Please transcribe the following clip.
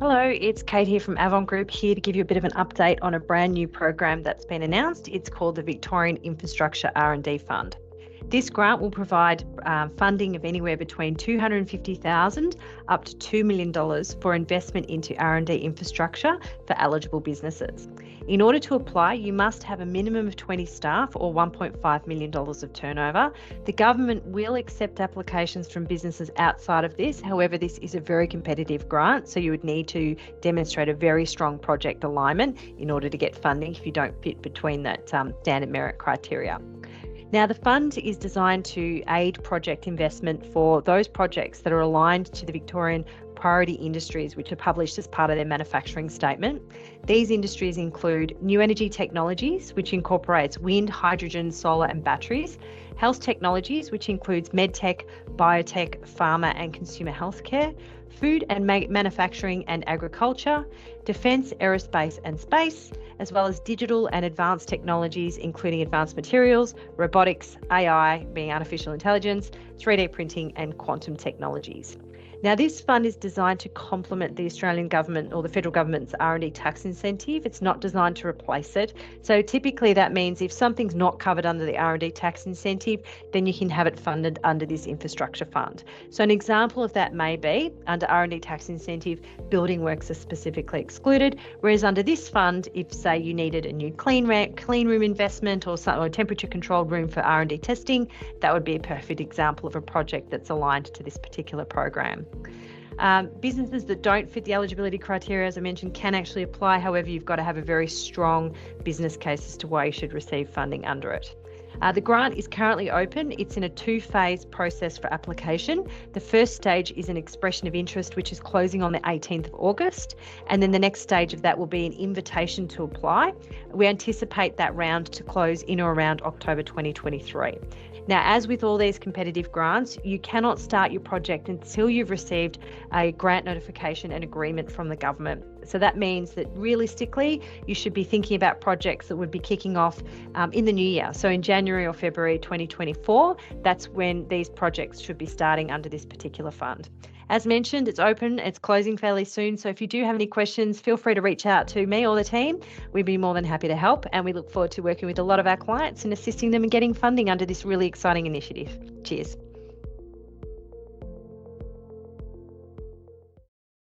Hello, it's Kate here from Avant Group, here to give you a bit of an update on a brand new program that's been announced. It's called the Victorian Infrastructure R&D Fund. This grant will provide funding of anywhere between $250,000 up to $2 million for investment into R&D infrastructure for eligible businesses. In order to apply, you must have a minimum of 20 staff or $1.5 million of turnover. The government will accept applications from businesses outside of this. However, this is a very competitive grant, so you would need to demonstrate a very strong project alignment in order to get funding if you don't fit between that standard merit criteria. Now, the fund is designed to aid project investment for those projects that are aligned to the Victorian priority industries, which are published as part of their manufacturing statement. These industries include new energy technologies, which incorporates wind, hydrogen, solar and batteries; health technologies, which includes medtech, biotech, pharma and consumer healthcare; food and manufacturing and agriculture; defence, aerospace and space; as well as digital and advanced technologies, including advanced materials, robotics, AI, being artificial intelligence, 3D printing and quantum technologies. Now, this fund is designed to complement the Australian government or the federal government's R&D tax incentive. It's not designed to replace it. So typically that means if something's not covered under the R&D tax incentive, then you can have it funded under this infrastructure fund. So an example of that may be under R&D tax incentive, building works are specifically excluded, whereas under this fund, if say you needed a new clean room investment or a temperature controlled room for R&D testing, that would be a perfect example of a project that's aligned to this particular program. Businesses that don't fit the eligibility criteria, as I mentioned, can actually apply. However, you've got to have a very strong business case as to why you should receive funding under it. The grant is currently open. It's in a two-phase process for application. The first stage is an expression of interest, which is closing on the 18th of August. And then the next stage of that will be an invitation to apply. We anticipate that round to close in or around October 2023. Now, as with all these competitive grants, you cannot start your project until you've received a grant notification and agreement from the government. So that means that realistically, you should be thinking about projects that would be kicking off in the new year. So in January or February 2024, that's when these projects should be starting under this particular fund. As mentioned, it's open, it's closing fairly soon. So if you do have any questions, feel free to reach out to me or the team. We'd be more than happy to help. And we look forward to working with a lot of our clients and assisting them in getting funding under this really exciting initiative. Cheers.